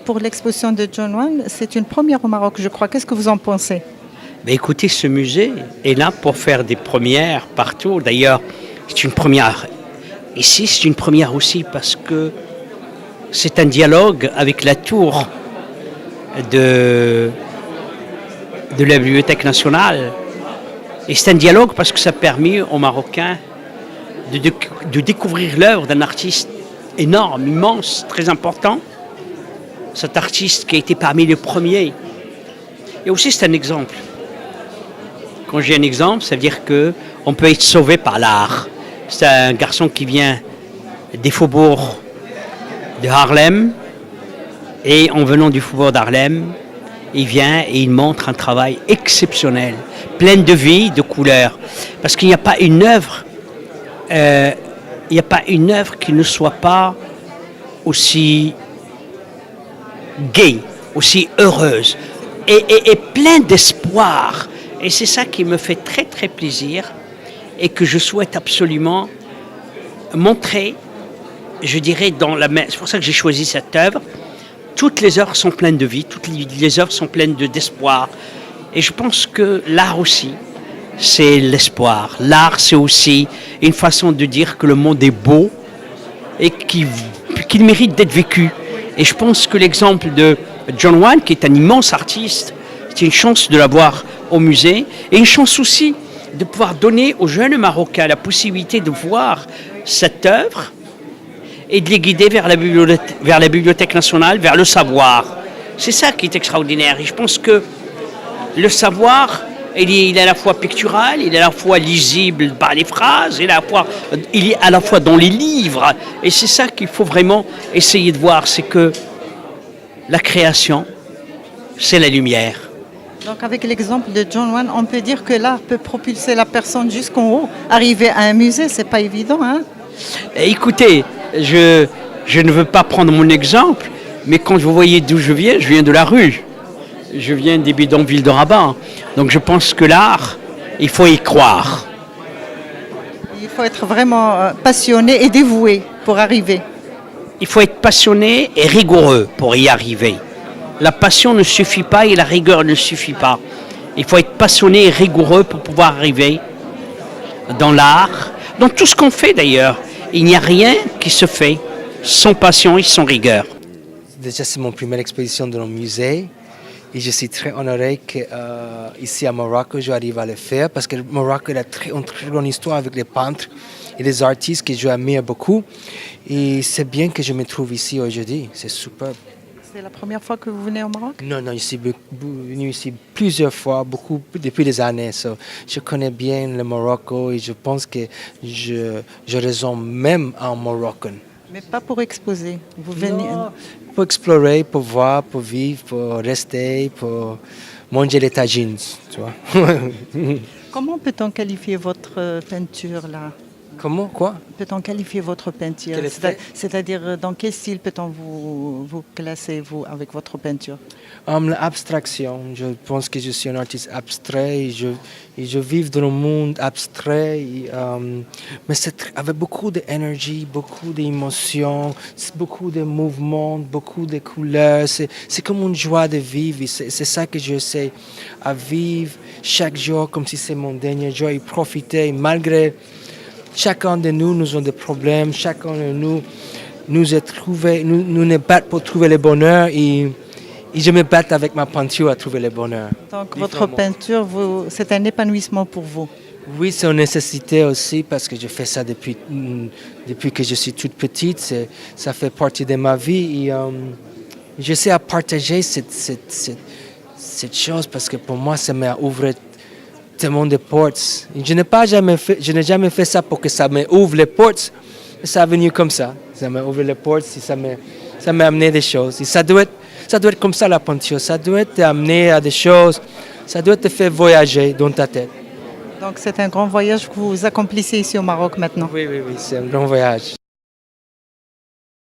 Pour l'exposition de John Wayne, c'est une première au Maroc, je crois. Qu'est-ce que vous en pensez? Écoutez, ce musée est là pour faire des premières partout. D'ailleurs, c'est une première. Ici, c'est une première aussi parce que c'est un dialogue avec la tour de la Bibliothèque nationale. Et c'est un dialogue parce que ça a permis aux Marocains de découvrir l'œuvre d'un artiste énorme, immense, très important. Cet artiste qui a été parmi les premiers. Et aussi, c'est un exemple. Quand j'ai un exemple, ça veut dire qu'on peut être sauvé par l'art. C'est un garçon qui vient des faubourgs de Harlem. Et en venant du faubourg d'Harlem, il vient et il montre un travail exceptionnel, plein de vie, de couleurs. Parce qu'il n'y a pas une œuvre, qui ne soit pas aussi gaie, aussi heureuse et plein d'espoir. Et c'est ça qui me fait très très plaisir et que je souhaite absolument montrer, je dirais, c'est pour ça que j'ai choisi cette œuvre. Toutes les œuvres sont pleines de vie, toutes les œuvres sont pleines d'espoir. Et je pense que l'art aussi, c'est l'espoir. L'art, c'est aussi une façon de dire que le monde est beau et qu'il mérite d'être vécu. Et je pense que l'exemple de John Wayne, qui est un immense artiste, c'est une chance de l'avoir au musée et une chance aussi de pouvoir donner aux jeunes Marocains la possibilité de voir cette œuvre et de les guider vers la Bibliothèque nationale, vers le savoir. C'est ça qui est extraordinaire. Et je pense que le savoir, il est à la fois pictural, il est à la fois lisible par les phrases, il est à la fois dans les livres. Et c'est ça qu'il faut vraiment essayer de voir, c'est que la création, c'est la lumière. Donc avec l'exemple de John Wayne, on peut dire que l'art peut propulser la personne jusqu'en haut. Arriver à un musée, c'est pas évident, hein? Écoutez, je ne veux pas prendre mon exemple, mais quand vous voyez d'où je viens de la rue. Je viens des bidonvilles de Rabat. Donc je pense que l'art, il faut y croire. Il faut être vraiment passionné et dévoué pour arriver. Il faut être passionné et rigoureux pour y arriver. La passion ne suffit pas et la rigueur ne suffit pas. Il faut être passionné et rigoureux pour pouvoir arriver dans l'art, dans tout ce qu'on fait d'ailleurs. Il n'y a rien qui se fait sans passion et sans rigueur. Déjà, c'est mon première exposition dans le musée. Et je suis très honoré qu'ici à Maroc, j'arrive à le faire parce que le Maroc a une très grande histoire avec les peintres et les artistes que j'admire beaucoup. Et c'est bien que je me trouve ici aujourd'hui. C'est super. C'est la première fois que vous venez au Maroc? Non, je suis venu ici plusieurs fois, beaucoup depuis des années. Je connais bien le Maroc et je pense que je résonne même en marocain. Mais pas pour exposer. Vous venez pour explorer, pour voir, pour vivre, pour rester, pour manger les tagines, tu vois. Comment peut-on qualifier votre peinture là? Comment, quoi? Peut-on qualifier votre peinture? C'est-à-dire, dans quel style peut-on vous classer, vous, avec votre peinture? L'abstraction. Je pense que je suis un artiste abstrait et je vis dans un monde abstrait. Mais c'est avec beaucoup d'énergie, beaucoup d'émotions, beaucoup de mouvements, beaucoup de couleurs. C'est comme une joie de vivre. C'est ça que j'essaie à vivre chaque jour comme si c'est mon dernier jour et profiter malgré... Chacun de nous avons des problèmes, chacun de nous nous battons pour trouver le bonheur et je me bats avec ma peinture à trouver le bonheur. Donc votre peinture, c'est un épanouissement pour vous? Oui, c'est une nécessité aussi parce que je fais ça depuis que je suis toute petite. Ça fait partie de ma vie et j'essaie à partager cette chose parce que pour moi, ça m'a ouvert tellement de portes. Je n'ai jamais fait ça pour que ça m'ouvre les portes. Ça est venu comme ça. Ça m'a ouvert les portes et ça m'a amené des choses. Et ça doit être comme ça la peinture. Ça doit t'amener à des choses. Ça doit te faire voyager dans ta tête. Donc c'est un grand voyage que vous accomplissez ici au Maroc maintenant. Oui, c'est un grand voyage.